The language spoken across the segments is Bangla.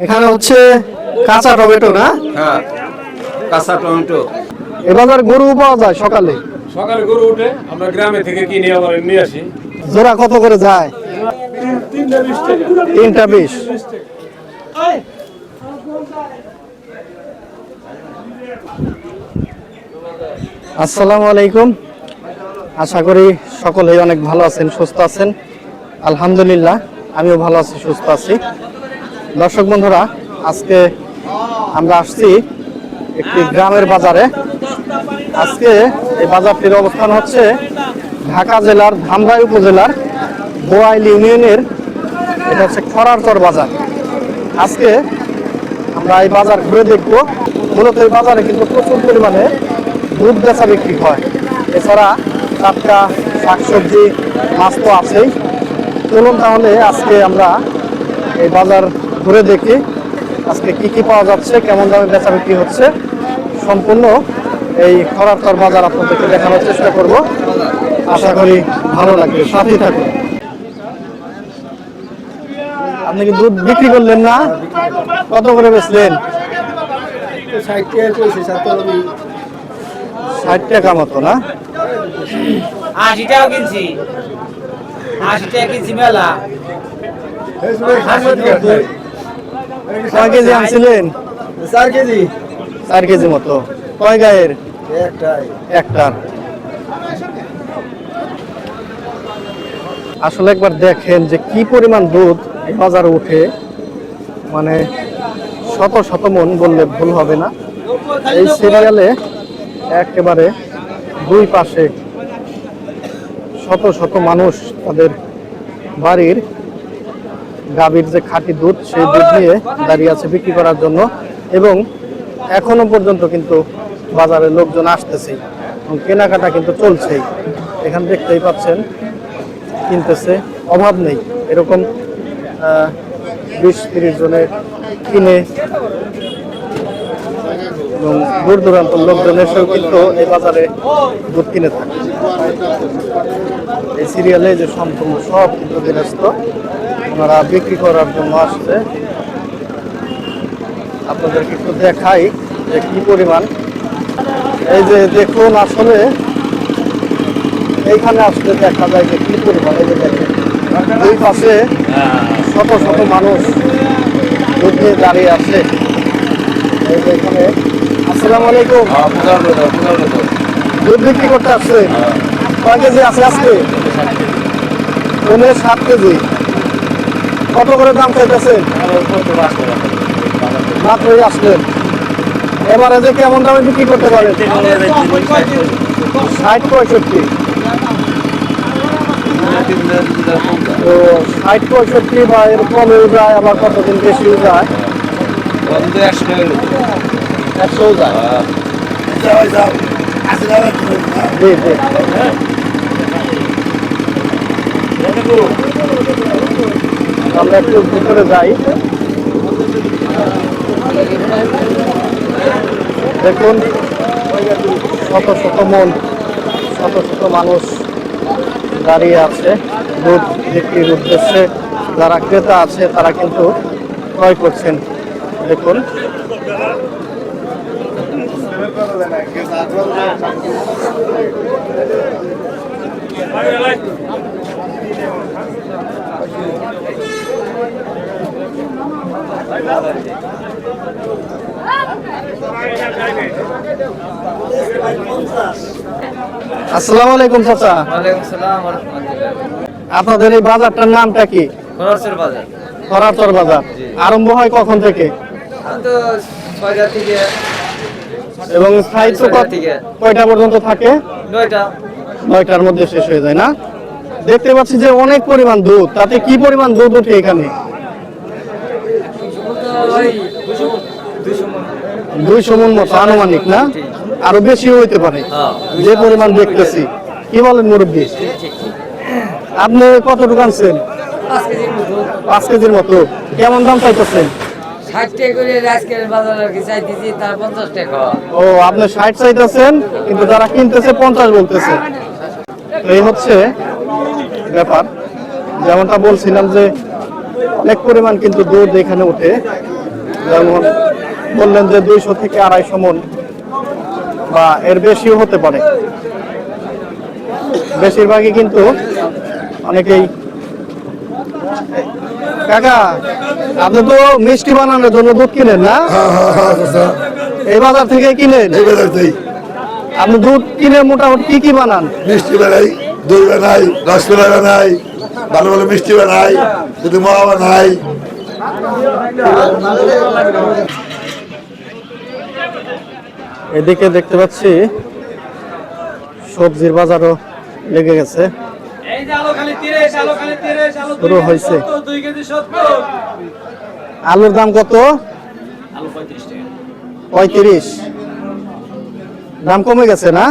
এখানে হচ্ছে কাঁচা টমেটো না? হ্যাঁ, কাঁচা টমেটো। এ বাজার গরু পাওয়া যায় সকালে? সকালে গরু উঠে আমরা গ্রামে থেকে কিনে আবার নিয়ে আসি। জোড়া কত করে যায়? 3টা 20। আসসালামু আলাইকুম। আশা করি সকলেই অনেক ভালো আছেন, সুস্থ আছেন। আলহামদুলিল্লাহ আমিও ভালো আছি, সুস্থ আছি। দর্শক বন্ধুরা, আজকে আমরা আসছি একটি গ্রামের বাজারে। আজকে এই বাজারটির অবস্থান হচ্ছে ঢাকা জেলার ধামরাই উপজেলার বোয়াইল ইউনিয়নের, এটা হচ্ছে খরারচর বাজার। আজকে আমরা এই বাজার ঘুরে দেখব। মূলত এই বাজারে কিন্তু প্রচুর পরিমাণে দুধ বেচা বিক্রি হয়, এছাড়া টাটকা শাকসবজি, মাছ তো আছেই। চলুন তাহলে আজকে আমরা এই বাজার ঘুরে দেখি আজকে কি কি পাওয়া যাচ্ছে, কেমন দামে বেচা বিক্রি হচ্ছে। সম্পূর্ণ এই খরারচর বাজার আপনাদেরকে দেখানোর চেষ্টা করব। আশা করি ভালো লাগবে, সাথেই থাকুন। আপনি কি দুধ বিক্রি করলেন না? কত করে বেচলেন? 60 টাকা মতো না? 80 টাকা কিনছি, 80 টাকা কিনছি মেলা। কয় কেজি আনছিলেন? 4 কেজি। 4 কেজি মতো। কয় গায়ের? একটা। আসলে একবার দেখেন যে কি পরিমাণ দুধ এই বাজারে উঠে, মানে শত শত মন বললে ভুল হবে না। এই সিরিয়ালে একেবারে দুই পাশে শত শত মানুষ তাদের বাড়ির গাভীর যে খাঁটি দুধ, সেই দুধ নিয়ে দাঁড়িয়ে আছে বিক্রি করার জন্য। এবং এখনো পর্যন্ত কিন্তু বাজারে লোকজন আসতেছে এবং কেনাকাটা কিন্তু চলছেই। এখানে দেখতেই পাচ্ছেন কিনতেছে, অভাব নেই। এরকম 20-30 জনে কিনে এবং দূর দূরান্ত লোকজন এসেও কিন্তু এই বাজারে দুধ কিনে থাকে। এই সিরিয়ালে যে সম্পূর্ণ সব কিন্তু গৃহস্থ, ওনারা বিক্রি করার জন্য আসছে। আপনাদেরকে একটু দেখাই যে কি পরিমাণ। এই যে দেখুন, আসলে এইখানে আসলে দেখা যায় যে কি পরিমাণ। এই যে দেখেন, দুই পাশে শত শত মানুষ দুধ নিয়ে দাঁড়িয়ে আছে। এই যে এখানে, আসসালামু আলাইকুম, দুধ বিক্রি করতে আসছে। কয় কেজি আছে আজকে? 7 কেজি। কত করে দাম চাইতেছেন? মাত্রই আসলেন, এবারে যে কেমন দামে বিক্রি করতে পারেন? 60-65। তো 60-65 বা এর কমেও যায়, আবার কতদিন বেশিও যায়। 100 যায়। জি জি। আমরা একটু ভিতরে যাই। দেখুন, শত শত মন, শত শত মানুষ দাঁড়িয়ে আছে দুধ বিক্রির উদ্দেশ্যে। যারা ক্রেতা আছে তারা কিন্তু ক্রয় করছেন। দেখুন, আসসালামু আলাইকুম চাচা। ওয়ালাইকুম সালাম ওয়া রাহমাতুল্লাহ। আপনাদের এই বাজারটার নামটা কি? খরচের বাজার। খরারচর বাজার। আরম্ভ হয় কখন থেকে? তো 6টা থেকে এবং স্থায়িত্ব কয়টা পর্যন্ত থাকে? 9টা। 9টার মধ্যে শেষ হয়ে যায় না? দেখতে পাচ্ছি যে অনেক পরিমাণ দুধ। তাতে কি পরিমাণ দুধ ওঠে এখানে? 200 মণ মতো আনুমানিক না? আরো বেশিও হইতে পারে যে পরিমাণ দেখতেছি। কি বলেন মুরব্বী? আপনি কতটুকু আনছেন? 5 কেজির মতো। কেমন দাম চাইতেছেন? 60 টাকা করে আজকের বাজারে কি চাইতেছি, তার 50 টাকা। ও, আপনি 60 চাইতেছেন, কিন্তু যারা কিনতেছে 50 বলতেছে। তো এই হচ্ছে ব্যাপার। যেমনটা বলছিলাম যে অনেক পরিমাণ কিন্তু দুধ এখানে ওঠে যেমন বললেন যে 200 থেকে 250 মন বা এর বেশিও হতে পারে। বেশিরভাগই কিন্তু অনেকেই। কাকা, আপনি তো মিষ্টি বানানোর জন্য দুধ কিনেন না? এই বাজার থেকে কিনেন? আপনি দুধ কিনে মোটামুটি কি কি বানান? মিষ্টি বানাই, দই বানাই, রসগোল্লা বানাই, ভালো ভালো মিষ্টি বানাই, যদি মোয়া বানাই। এদিকে দেখতে পাচ্ছি সবজির বাজারও লেগে গেছে, শুরু হয়েছে। আলুর দাম কত? 35। দাম কমে গেছে না?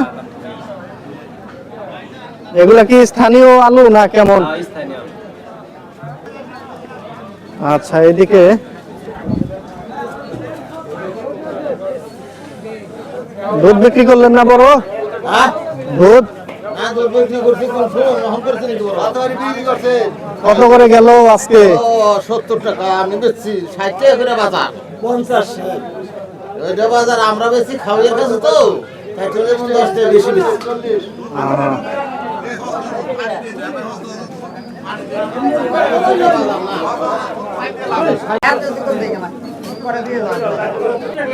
এগুলা কি স্থানীয় আলু না কেমন? আচ্ছা, এদিকে দুধ বিক্রি করলেন না বড়? দুধ কত করে গেল আজকে? 70 টাকা আমি বেচছি, 60 টাকা করে বাজার, 50 ওইটা বাজার আমরা বেশি খাওয়ার কাছে তো 10 টাকা বেশি বেশি।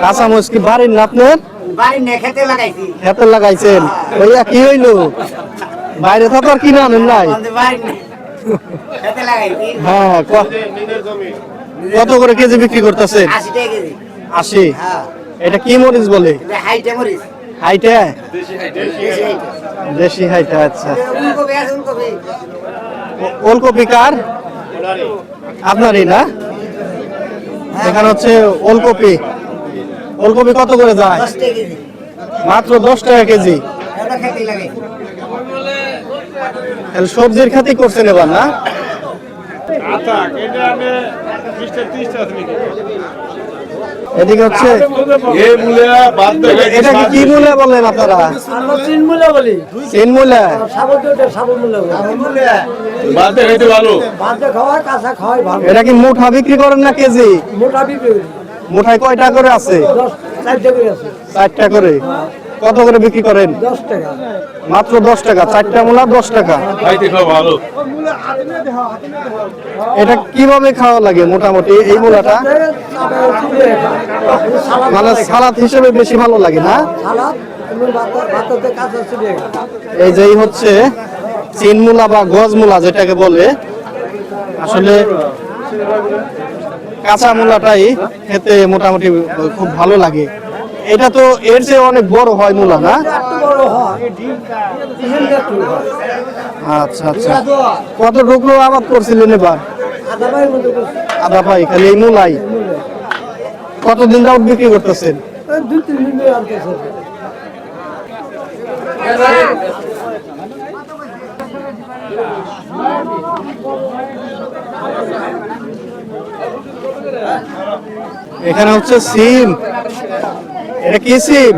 কাঁচামরিচ কি বাড়ির না আপনার? খেতে লাগাইছেন? ওইয়া কি হইলো? বাইরে তো আর কিনে আনেন নাই? হ্যাঁ, কত করে কেজি বিক্রি করতেছেন? 80। এটা কি মরিচ বলে? হাইটা, দেশি হাইটা। আচ্ছা, ওলকপি কার? আপনারই না? এখানে হচ্ছে ওলকপি। ওলকপি কত করে যায়? মাত্র 10 টাকা কেজি। সবজির খেতে করছেন এবার না? এদিকে হচ্ছে এটা কি মূল্য বললেন আপনারা? এটা কি মুঠা বিক্রি করেন না কেজি? মুঠায় কয়টা করে আছে? 4টা করে। কত করে বিক্রি করেন? 10 টাকা। মাত্র 10 টাকা। 4টা মূলা 10 টাকা। এটা কিভাবে খাওয়া লাগে মোটামুটি এই মূলাটা? মানে সালাদ হিসেবে বেশি ভালো লাগে না? এই যে হচ্ছে চিন মূলা বা গজ মূলা যেটাকে বলে, আসলে কাঁচা মূলাটাই খেতে মোটামুটি খুব ভালো লাগে। এটা তো এর চেয়ে অনেক বড় হয় মূলা না? আচ্ছা আচ্ছা, কত টুকরো আবাদ করছিলেন এবার? আধা পাই খালি এই মূলাই। কতদিন যাবত বিক্রি করতেছেন? 2-3 দিন ধরে আনতেছে। এখানে হচ্ছে সিম। এটা কি সিম?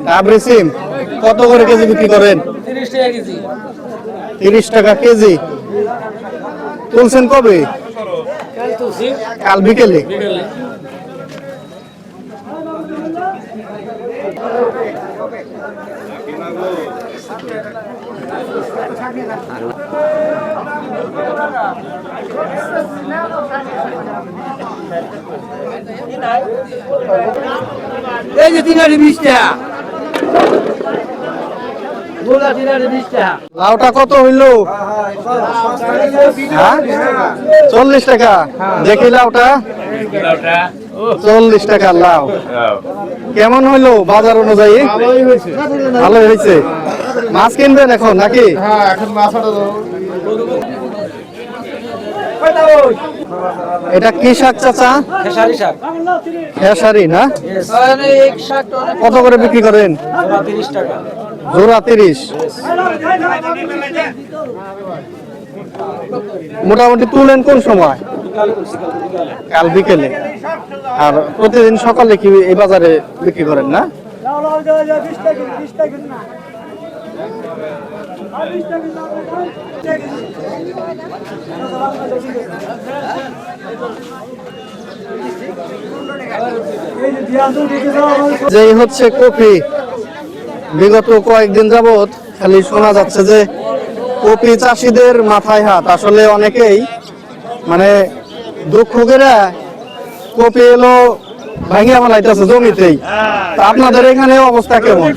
ডাবরি সিম। কত করে কেজি বিক্রি করেন? 30 টাকা কেজি। 30 টাকা কেজি। তুলছেন কবে? কাল বিকেলে। এই যে 320 টাকা। গোলা 320 টাকা। লাউটা কত হইলো? 40 টাকা। দেখি লাউটা। 40 টাকা লাউ। কেমন হইলো বাজার অনুযায়ী? ভালোই হয়েছে। মাছ কিনবেন এখন নাকি? হ্যাঁ, এখন মাছ এটা কি শাক চাচা? খেসারি শাক। খেসারি না? এক শাক কত করে বিক্রি করেন? 30 টাকা। জোড়া 30। মোটামুটি তুলেন কোন সময়? কাল বিকেলে। আর প্রতিদিন সকালে কি এই বাজারে বিক্রি করেন না? যেই হচ্ছে কপি, বিগত কয়েকদিন যাবত খালি শোনা যাচ্ছে যে কপি চাষিদের মাথায় হাত। আসলে অনেকেই মানে দুঃখ করে কপি এলো ভাঙিয়া ফেলাইতেছে জমিতেই। তা আপনাদের এখানে অবস্থা কেমন?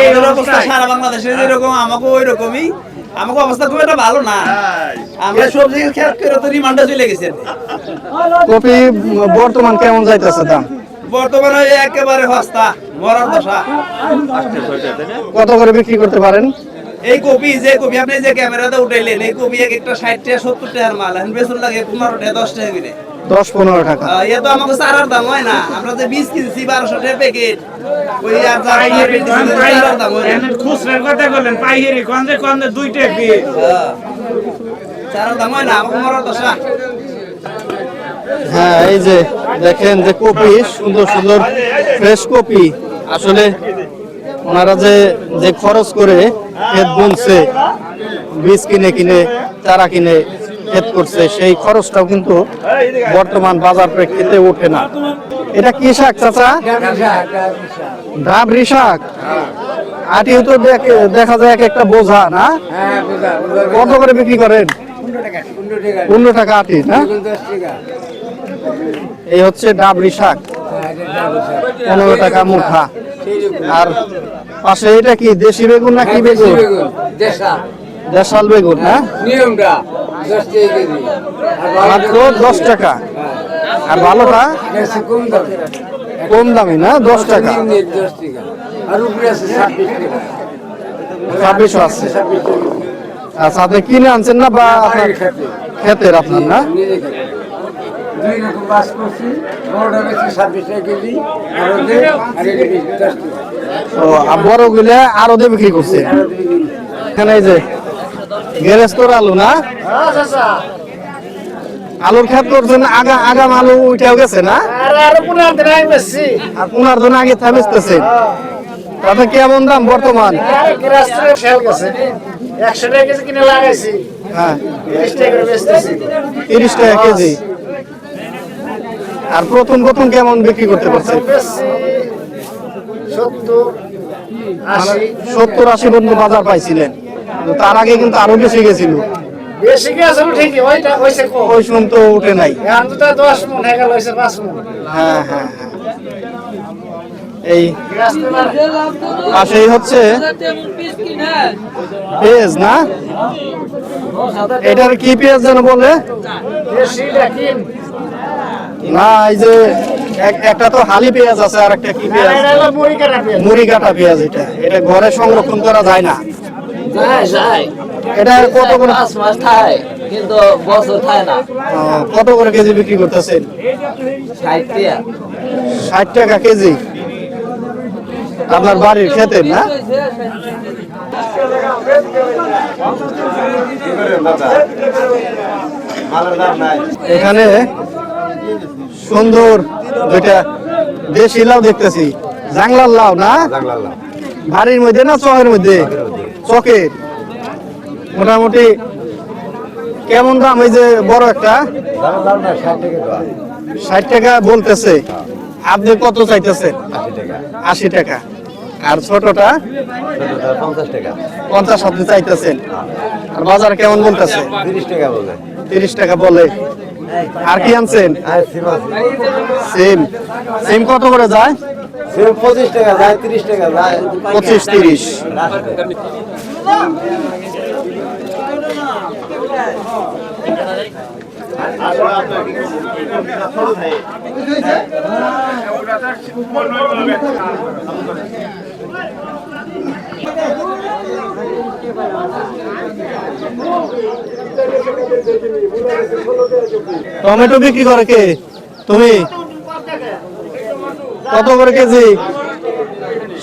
এই অবস্থা সারা বাংলাদেশে যেরকম আমাকে ওই রকমই। আমাকে অবস্থা খুব একটা ভালো না। আমরা সবজি খেত করে তো রিমান্ডে চলে গেছে। কপি বর্তমান কেমন যাইতেছে দাম? বর্তমানে একেবারে সস্তা, মরার দশা। কত করে বিক্রি করতে পারেন? এই কপি যে কপি আপনি যে ক্যামেরাতে উঠাইলেন, এই কপি এক একটা 60 টাকা 70 টাকার মাল। এখন বেতন লাগে 15 টাকা 10 টাকা করে। 10-15 টাকা। এ তো আমাকে চারার দাম হয় না। আমরা যে 20 কিনছি 1200 টাকা প্যাকেট, ওই আর চারার দাম হয় না। খুচরার কথা বলেন, পাইকারি কন্দে কন্দে 2 টাকা পিস। চারার দাম হয় না, আমাকে মরার দশা। হ্যাঁ, এই যে দেখেন যে কপি, সুন্দর সুন্দর ফ্রেশ কপি। আসলে ওনারা যে খরচ করে ক্ষেত বুনছে, বীজ কিনে কিনে চারা কিনে ক্ষেত করছে, সেই খরচটাও কিন্তু বর্তমান বাজার প্রেক্ষিতে ওঠে না। এটা কি শাক চাচা? ডাবরি শাক। আটিও তো দেখা যায় এক একটা বোঝা না? কত করে বিক্রি করেন? 15 টাকা আটি না? এই হচ্ছে ডাবরি শাক, 15 টাকা মুঠা। আর পাশে এটা কি দেশি বেগুন না কি বেগুন? দেশাল বেগুন না? মাত্র 10 টাকা। আর ভালোটা কম দামি না, 10 টাকা। 26 আছে। আচ্ছা, আপনি কিনে আনছেন না বা আপনার ক্ষেতের আপনার না? ও, আর বড় গুলা আরো দিয়ে বিক্রি করছে। এখানে এই যে গেরেস্তর আলু না? আলুর ক্ষেত করছেন, আগাম আলু উঠেও গেছে না? আর 15 দিন আগে থামিতেছেন। তাতে কেমন দাম বর্তমান? 100 টাকা কেজি কিনে লাগাইছি, হ্যাঁ, 30 টাকা করে বেচতেছি। 30 টাকা কেজি। আর প্রথম কেমন বিক্রি করতে পারছে? 70-80 পর্যন্ত বাজার পাইছিলেন, কিন্তু তার আগে কিন্তু আরো বেশি গেছিল। বেশি গেছে ঠিকই, ওইটা হইছে কম। ওই সময় তো উঠে নাই। এখন তো 10 মণ হয়ে গেল, হইছে 5 মণ। হ্যাঁ হ্যাঁ, এই পাশেই হচ্ছে পেঁয়াজ না? এটার কি পেঁয়াজ যেন বলে না? এই যে একটা তো হালি পেঁয়াজ আছে, আর একটা কি পেঁয়াজ? মুড়ি কাটা পেঁয়াজ। এটা ঘরে সংরক্ষণ করা যায় না? এটা কত করে? 5 মাস থাকে কিন্তু বছর থাকে না। কত করে কেজি বিক্রি করতেছেন? 60 টাকা। 60 টাকা কেজি। আপনার বাড়ির ক্ষেতের না? এখানে সুন্দর দুইটা দেশি লাউ দেখতেছি। জাংলার লাউ না? বাড়ির মধ্যে না চকের মধ্যে? চকের। মোটামুটি কেমন দাম? এই যে বড় একটা 60 টাকা বলতেছে। আপনি কত চাইতেছেন? 80 টাকা। আর ছোটটা 50 আপনি চাইতেছেন। আর বাজার কেমন বলতেছে? 30 টাকা বলে। আর কি আনছেন? সিম কত করে যায়? 25 টাকা যায়, 30 টাকা যায়। 25-30। টমেটো বিক্রি করে কে? তুমি? কত করে কেজি?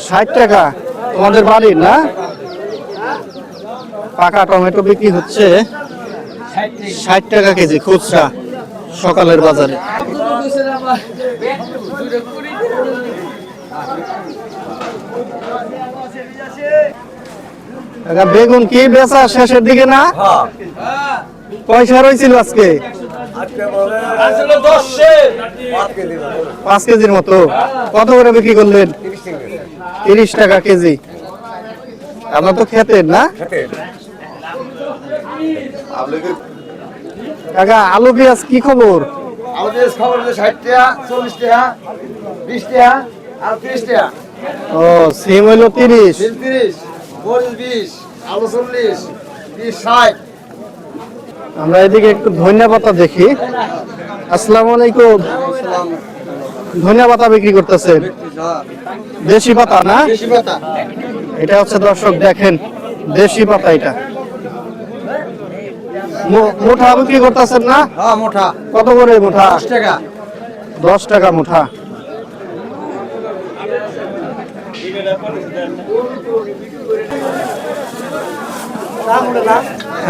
60 টাকা। তোমাদের বাড়ির না? পাকা টমেটো বিক্রি হচ্ছে 60 টাকা কেজি খুচরা সকালের বাজারে। বেগুন কি বেচা শেষের দিকে না? পয়সা রয়েছিল আজকে? 5 কেজির মতো। কত করে বিক্রি করলেন? 30 টাকা কেজি। আপনার তো খেতেন না কাকা? আলু পেঁয়াজ কি খবর? আমাদের খবর 60 টাকা, 40 টাকা, 20 টাকা আর 30 টাকা। ও সিম হইলো 30, 30, মরিচ 20, আলু 40, 20, 60। আমরা এদিকে একটু ধনিয়া পাতা দেখি। আসসালামু আলাইকুম। ধনিয়া পাতা বিক্রি করতেছেন? দেশি পাতা না? এটা হচ্ছে দর্শক দেখেন দেশি পাতা। এটা মুঠা বিক্রি করতেছেন না? হ্যাঁ, মোটা কত করে মুঠা? 10 টাকা। 10 টাকা মুঠা।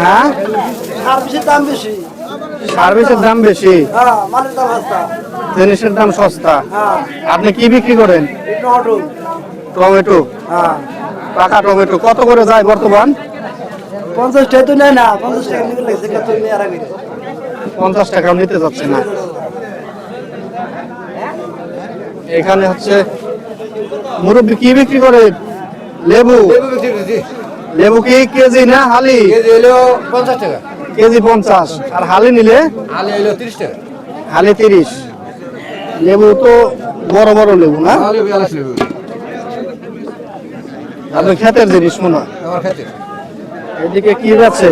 হ্যাঁ, সার্ভিসের দাম বেশি। সার্ভিসের দাম বেশি, হ্যাঁ, মালের দাম সস্তা। জিনিসের দাম সস্তা। হ্যাঁ, আপনি কি বিক্রি করেন? টমেটো। টমেটো। হ্যাঁ, পাকা টমেটো কত করে যায় বর্তমান? 50 টাকা তো নেয় না, 50 টাকা নিতে লাগছে কত নেয়ার আগে। 50 টাকা নিতে যাচ্ছে না। এখানে হচ্ছে মুরব্বি কি বিক্রি করে? লেবু। লেবু কি কেজি না হালি? কেজি হলো 50 টাকা। কেজি 50। আর হালি নিলে? আলু হলো 30 টাকা। হালি 30। লেবু তো বড় বড় লেবু না? আলু 42 লেবু। আপনার ক্ষেতের জিনিস মনে হয়। আমার খেতে। এদিকে কি আছে?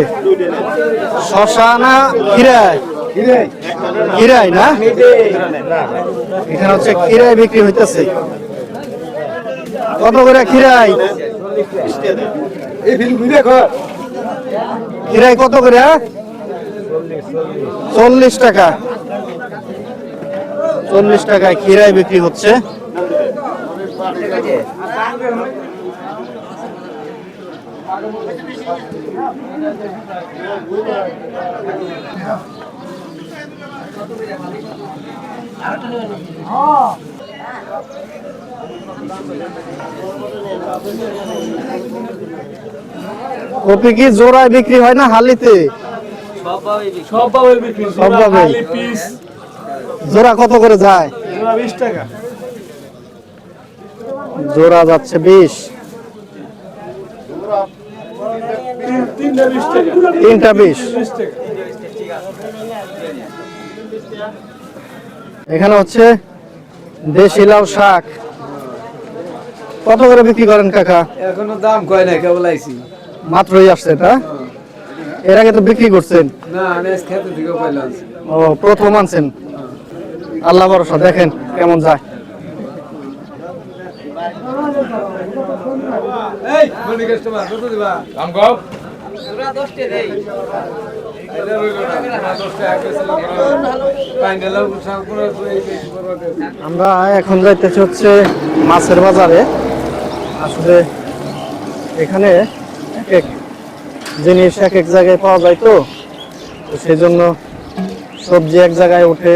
শশা না খিরাই? খিরাই না? এখানে হচ্ছে খিরাই বিক্রি হইতেছে। কত করে খিরাই? এই ফিল্ম ঘুরে কর। খিরাই কত করে? 40 টাকা। 40 টাকায় খিরাই বিক্রি হচ্ছে। কপি কি জোড়ায় বিক্রি হয় না হালিতে? সবভাবে বিক্রি, সবভাবে। খালি পিস জোড়া কত করে যায়? 20 টাকা। জোড়া যাচ্ছে 20। তিনটা 20 টাকা। তিনটা 20। 20 টাকা। এখানে হচ্ছে দেশি লাউ শাক। কত করে বিক্রি করেন কাকা? এখনো দাম কয় না, কেবল আইছি। মাত্রই আসছে এটা? এর আগে তো বিক্রি করছেন? না, নেস খেতে থেকে পাইলাম। ও প্রথম আনছেন? আল্লাহ ভরসা, দেখেন কেমন যায়। এই মনি কাস্টমার কত দিবা? দাম কম। 10 টাকা দেই। এটা রইল না, 10 টাকা কেসে পাইন্ডালাও সামপুরা এই বেশি করবে। আমরা এখন যাইতেছি হচ্ছে মাছের বাজারে। আসলে এখানে এক এক জিনিস এক এক জায়গায় পাওয়া যায়, তো সেই জন্য সবজি এক জায়গায় ওঠে,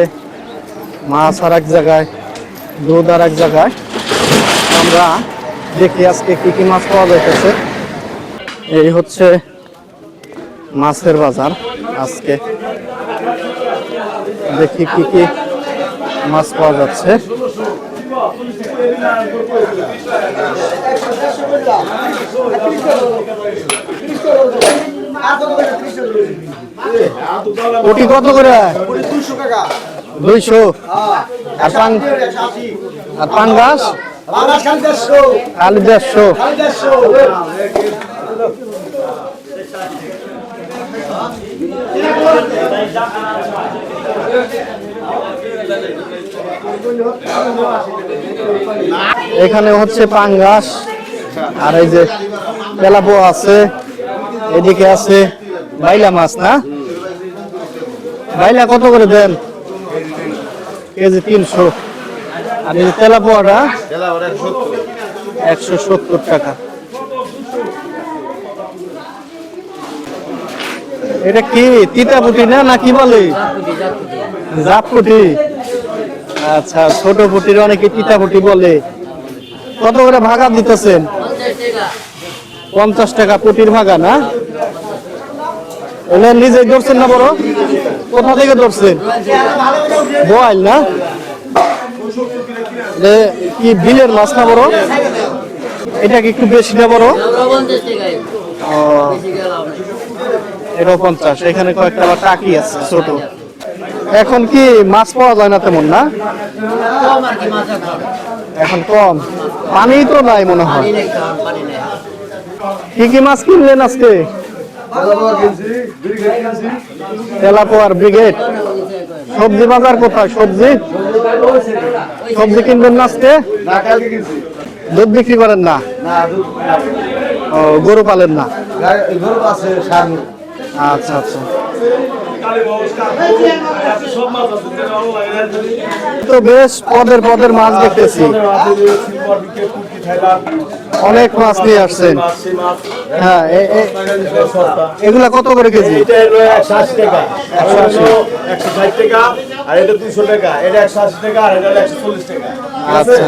মাছ আর এক জায়গায়, দুধ আর এক জায়গায়। আমরা দেখি আজকে কি কি মাছ পাওয়া যাইতেছে। এই হচ্ছে মাছের বাজার। আজকে দেখি কি কি মাছ পাওয়া যাচ্ছে। কোটি কত করে? 200 টাকা। 200। আর পাঙ্গাস? বাংলা খালি 150। খালি 150। খালি 150। এখানে হচ্ছে পাঙ্গাস, আর এই যে তেলাপো আছে, এদিকে আছে বাইলা মাছ না? বাইলা কত করে দেন? কেজি 300। আর এই যে তেলাপোয়াটা 170 টাকা। এটা কি তিতাপুটি না, না কি বলে? জাতপুটি। আচ্ছা, ছোট পুটির অনেকে তিতাপুটি বলে। কত করে ভাগা দিতেছেন? 50 টাকা পুটির ভাগা না? এলে নিজে ধরছেন না বড়? কোথা থেকে ধরছেন? বোয়াল না? কি বিলের মাছ না বড়? এটা কি একটু বেশি না বড়? ও, এটা 50। এখানে কয়েকটা আবার টাকি আছে ছোট। এখন কি মাছ পাওয়া যায় না তেমন না? এখন কম, পানি তো নাই মনে হয়। কি কি মাছ কিনলেন আজকে? তেলাপোয়ার ব্রিগেড। সবজি বাজার কোথায়? সবজি কিনবেন না আজকে? দুধ বিক্রি করেন না? ও, গরু পালেন না? আচ্ছা আচ্ছা। তো বেশ পদের মাছ দেখতেছি, অনেক মাছ নিয়ে আসছেন। হ্যাঁ, এগুলা কত করে কেজি? 180 টাকা, 160 টাকা, আর এটা 200 টাকা, এটা 180 টাকা, আর এটা 140 টাকা। আচ্ছা,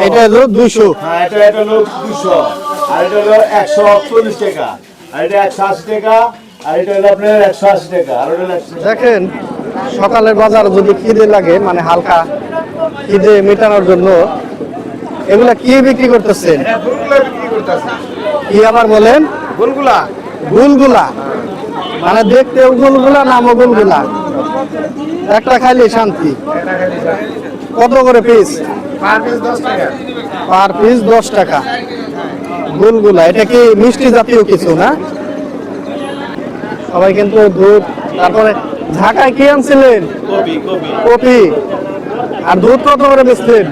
এটা হলো 200। হ্যাঁ, এটা হলো 200, আর এটা হলো 140 টাকা, আর এটা 180 টাকা, আর এটা হলো আপনার 180 টাকা, আর এটা হলো 180 টাকা। দেখেন, সকালের বাজার যদি খিদে লাগে, মানে হালকা খিদে মেটানোর জন্য এগুলা কি বিক্রি করতেছেন? গুলগুলা বিক্রি করতেছে। কি আবার বলেন? গুলগুলা, গুলগুলা মানে দেখতে গুলগুলা, নামও গুলগুলা। একটা খাইলে শান্তি। কত করে পিস? পার পিস 10 টাকা। পার পিস 10 টাকা। গুলগুলা, এটা কি মিষ্টি জাতীয় কিছু না? সবাই কিন্তু দুধ। তারপরে ঢাকায় কি আনছিলেন? কপি। আর দুধ কত করে বেচলেন?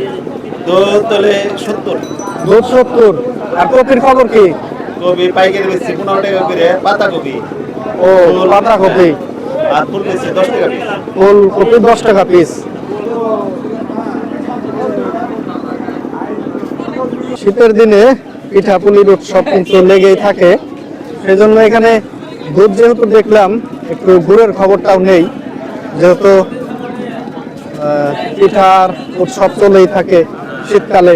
দুধ তলে 70। দুধ 70। আর কপির খবর কি? কপি পাইকারি বেচছি 15 টাকা করে, পাতা কপি। ও, পাতা কপি। আর ফুল বেচছি 10 টাকা পিস। ফুল কপি 10 টাকা পিস। শীতের দিনে পিঠাপুলির উৎসব কিন্তু লেগেই থাকে, সেজন্য এখানে দুধ যেহেতু দেখলাম, একটু গুড়ের খবরটাও নেই, যেহেতু পিঠার উৎসব চলেই থাকে শীতকালে।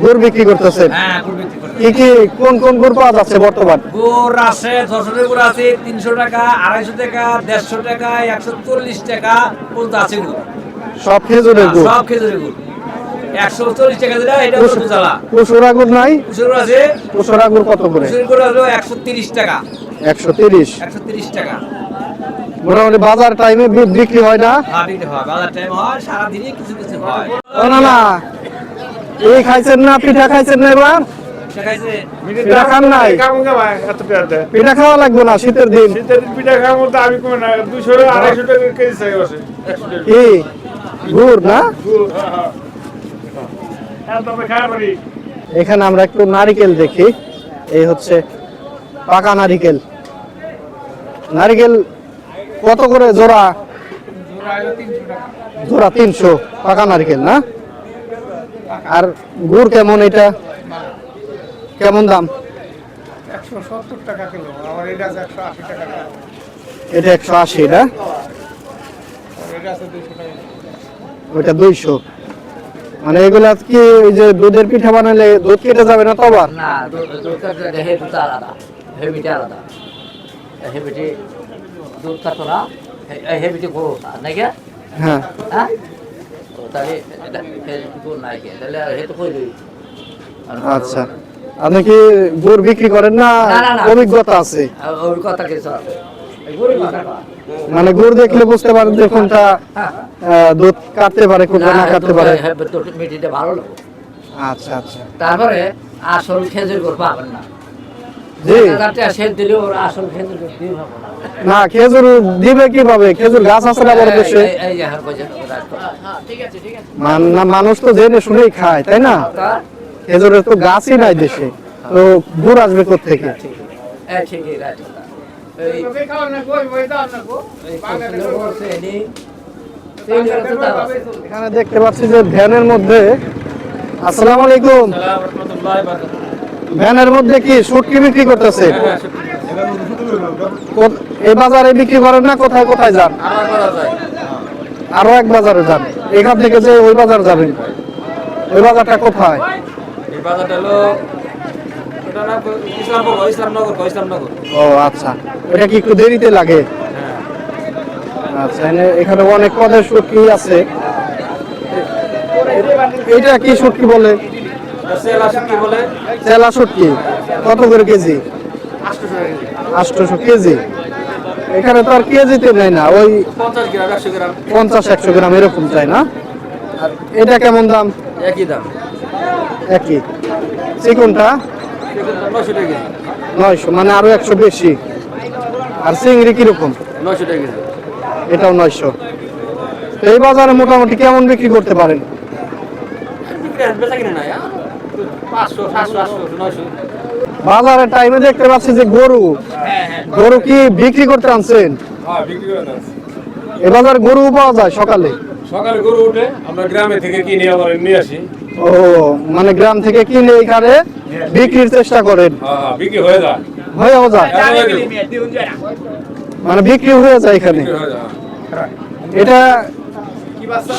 গুড় বিক্রি করতেছেন? হ্যাঁ, গুড় বিক্রি করে। কি কি কোন গুড় পাওয়া যাচ্ছে বর্তমান? গুড় আছে, যশোরের গুড় আছে 300 টাকা, 250 টাকা, 150 টাকা, 140 টাকা পর্যন্ত আছে গুড়। সব খেজুরের গুড়? সব খেজুরের গুড়। 140 টাকা যেটা, এটা হলো জ্বালা। কুসুরা গুড় নাই? কুসুর আছে। কুসুরা গুড় কত করে? কুসুর গুড় হলো 130 টাকা। 130 টাকা। মোটামুটি বাজার টাইমে বিক্রি হয় না? হ্যাঁ, বিক্রি হয়, বাজার টাইম হয়, সারাদিনই কিছু কিছু হয়। ও না না, এই খাইছেন না, পিঠা খাইছেন না এবার? দেখাইছে পিঠা খান নাই? পিঠা খাওয়া লাগবে না শীতের দিন? পিঠা খাওয়ার মধ্যে আমি কমে না, 200-250 টাকা কেজি চাই বসে। কি গুড় না? এখানে আমরা একটু নারিকেল দেখি। এই হচ্ছে পাকা নারিকেল। নারিকেল কত করে জোড়া? জোড়া 300 পাকা নারিকেল না? আর গুড় কেমন? এটা কেমন দাম? 170 টাকা কিলো, আমার এটা আছে 180 টাকা। এটা 180 না? এটা আছে 200 টাকা। ওইটা 200। মানে এগুলা কি ওই যে দুধের পিঠা বানালে দুধ কেটে যাবে না তো আবার? না, দুধ কাটলে হেবিটা আলাদা, হেবিটা আলাদা। হেবিটি দুধ কাটো না, হেবিটি গরু নাকি? হ্যাঁ। হ্যাঁ, তাহলে এটা হেবিটি নাই কে, তাহলে হেতু কই দিই। আচ্ছা, আপনি কি গুড় বিক্রি করেন না? অভিজ্ঞতা আছে? অভিজ্ঞতা কিছু আছে। গরু কথা মানে গুড় দেখলে বুঝতে পারেন যে কোনটা দুধ কাটতে পারে, কোনটা না কাটতে পারে? মিঠিটা ভালো লাগে। আচ্ছা আচ্ছা। তারপরে আসল খেজুর গুড় পাবেন না। জি। সেল দিলে ওরা আসল খেজুর গুড় দিয়ে পাবো না। না, খেজুর দিবে কিভাবে? খেজুর গাছ আছে না বড় দেশে? এই যে হ্যাঁ, ঠিক আছে। মানুষ তো জেনে শুনেই খায়, তাই না? খেজুরের তো গাছই নাই দেশে, তো গুড় আসবে কোত্থেকে? ঠিকই, রাইট। এখানে দেখতে পাচ্ছি যে ভ্যানের মধ্যে, আসসালামু আলাইকুম, ভ্যানের মধ্যে কি শুটকি বিক্রি করতেছে? এই বাজারে বিক্রি করেন না? কোথায় কোথায় যান? আরো এক বাজারে যান। এখান থেকে যে ওই বাজার যাবেন, ওই বাজারটা কোথায়? এই বাজারটা হলো ইসলামনগর। ও আচ্ছা, এটা কি একটু দেরিতে লাগে? আচ্ছা, এখানে অনেক পদের শুটকি আছে। এটা কি শুটকি বলে? চেলা শুটকি কত করে কেজি? 800 কেজি। এখানে তো আর কেজিতে নেয় না, ওই 50-100 গ্রাম এরকম চাই না? আর এটা কেমন দাম? একই দাম, একই। চিকনটা 900 টাকা কেজি। 900, মানে আরো 100 বেশি। আর চিংড়ি কিরকম? 900 টাকা কেজি। এটাও 900। তো এই বাজারে মোটামুটি কেমন বিক্রি করতে পারেন? বেচা কিনে নাই, 500, 700, 800, 900। বাজারের টাইমে দেখতে পাচ্ছি যে গরু কি বিক্রি করতে আনছেন? হ্যাঁ, বিক্রি করে না। এ বাজারে গরু পাওয়া যায় সকালে? সকালে গরু উঠে আমরা গ্রামে থেকে কিনে আবার নিয়ে আসি। ও, মানে গ্রাম থেকে কিনে এখানে বিক্রির চেষ্টা করেন? হ্যাঁ, বিক্রি হয়ে যায়। হয়েও যায়, মানে বিক্রি হয়ে যায় এখানে। বিক্রি হয়ে যায়। এটা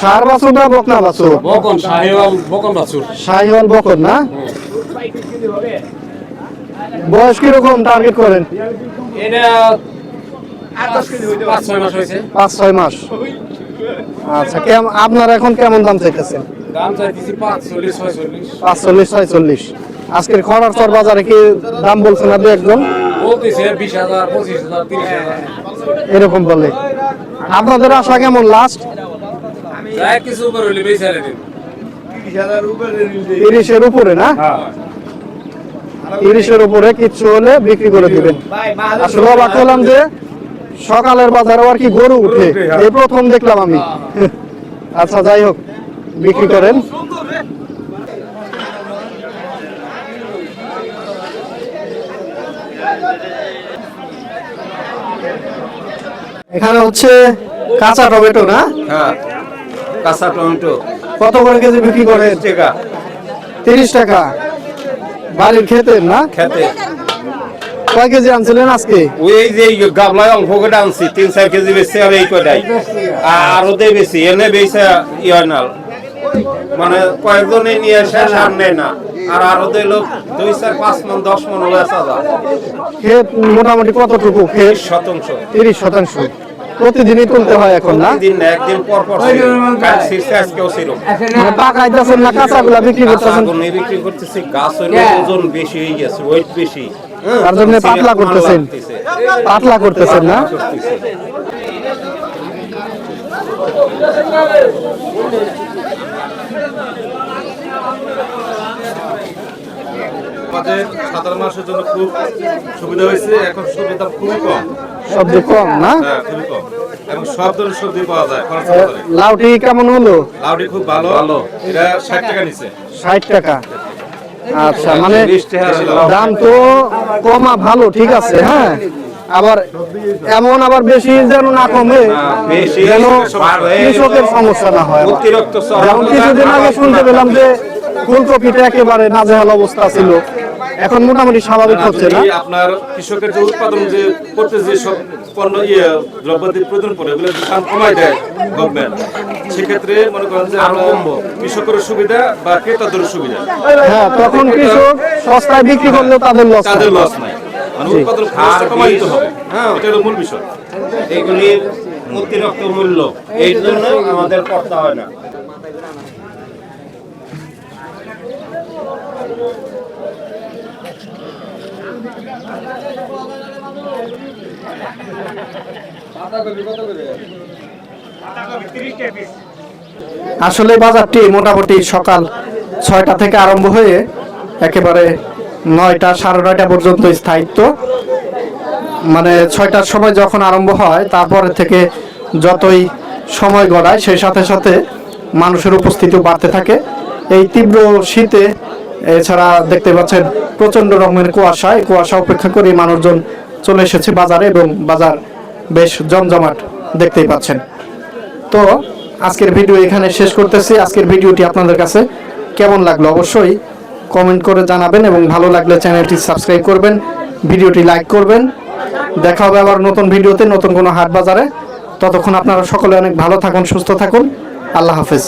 ষাঁড় বাছুর না বকনা বাছুর? বকন, শাহিওয়াল বকন বাছুর। শাহিওয়াল বকন না? বয়স কিরকম টার্গেট করেন? এটা 5-6 মাস হয়েছে। 5-6 মাস। আচ্ছা, আপনার এখন কেমন দাম চাইতেছেন? দাম চাইতেছি 45-46। 45-46। আজকের খড়ারচর বাজারে কি দাম বলছেন আপনি একজন? বলতেছে 20,000, 25,000, 30,000 এরকম বলে। আপনাদের আশা কেমন লাস্ট? যাই কিছু উপরে হইলে বেশি হলে দিন। 30-এর উপরে না? হ্যাঁ, 30-এর উপরে কিছু হলে বিক্রি করে দিবেন। আসলে অবাক হলাম যে সকালের বাজারে আর কি গরু উঠে, এই প্রথম দেখলাম আমি। আচ্ছা, যাই হোক, বিক্রি করেন। এখানে হচ্ছে কাঁচা টমেটো না? হ্যাঁ, কাঁচা টমেটো কত করে কেজি বিক্রি করেন? 30 টাকা 30 টাকা। বাড়ির ক্ষেতের না? খেতে। কয় কেজি আনছিলেন আজকে? ওই যে গাবলায় অল্প করে আনছি, 3-4 কেজি বেশি আর এই কটাই। আর ওদের বেশি এনে বেশি ইয়ে না, মানে কয়েকজনে নিয়ে এসে আর নেয় না। আর ওদের লোক 2-4-5 মন 10 মন বেচা যায়। ক্ষেত মোটামুটি কতটুকু ক্ষেত? 30%। 30%। প্রতিদিনই তুলতে হয় এখন না? প্রতিদিন না, একদিন পর পর কাল শীর্ষে আজকেও ছিল। মানে পাকাইতেছেন না কাঁচাগুলা বিক্রি করতেছেন? কাঁচাগুলো বিক্রি করতেছি, গাছ হইলে ওজন বেশি হয়ে গেছে, ওয়েট বেশি। তার জন্য পাতলা করতেছেন? পাতলা করতেছেন না? আমাদের সাধারণ মানুষের জন্য খুব সুবিধা হয়েছে। এখন সবজির দাম খুবই কম। সবজি কম না? হ্যাঁ, খুবই কম। এবং সব ধরনের সবজি পাওয়া যায়। লাউটি কেমন হলো? লাউডি খুব ভালো। এটা 60 টাকা নিচে। 60 টাকা। আচ্ছা, মানে দাম তো কমা ভালো, ঠিক আছে। হ্যাঁ, আবার এমন আবার বেশি যেন না কমে, যেন কৃষকের সমস্যা না হয়। যেমন কিছুদিন আগে শুনতে পেলাম যে ফুলকপিটা একেবারে নাজেহাল অবস্থা ছিল, এখন মোটামুটি স্বাভাবিক হচ্ছে না? আপনার কৃষকের যে উৎপাদন যে করতে যে সব পণ্য দ্রব্যাদির প্রয়োজন পড়ে, এগুলো দাম কমাই দেয় গভর্নমেন্ট। সেক্ষেত্রে মনে করেন যে আরো কৃষকের সুবিধা বা ক্রেতাদের সুবিধা। হ্যাঁ, তখন কৃষক সস্তায় বিক্রি করলেও তাদের লস নাই। মানে উৎপাদন খরচটা কমাই দিতে হবে। হ্যাঁ, এটা হলো মূল বিষয়। এগুলির অতিরিক্ত মূল্য এই জন্য আমাদের করতে হয় না। আসলে বাজারটি মোটামুটি সকাল 6টা থেকে আরম্ভ হয়ে একেবারে 9টা 9:30 পর্যন্ত স্থায়িত্ব। মানে 6টার সময় যখন আরম্ভ হয় তারপরে থেকে যতই সময় গড়ায় সেই সাথে সাথে মানুষের উপস্থিতি বাড়তে থাকে। এই তীব্র শীতে এছাড়া দেখতে পাচ্ছেন প্রচন্ড রকমের কুয়াশা, এই কুয়াশা উপেক্ষা করে মানুষজন চলে এসেছে বাজারে এবং বাজার বেশ জমজমাট দেখতেই পাচ্ছেন। তো আজকের ভিডিও এখানে শেষ করতেছি। আজকের ভিডিওটি আপনাদের কাছে কেমন লাগলো অবশ্যই কমেন্ট করে জানাবেন এবং ভালো লাগলে চ্যানেলটি সাবস্ক্রাইব করবেন, ভিডিওটি লাইক করবেন। দেখা হবে আবার নতুন ভিডিওতে, নতুন কোনো হাট বাজারে। ততক্ষণ আপনারা সকলে অনেক ভালো থাকুন, সুস্থ থাকুন। আল্লাহ হাফেজ।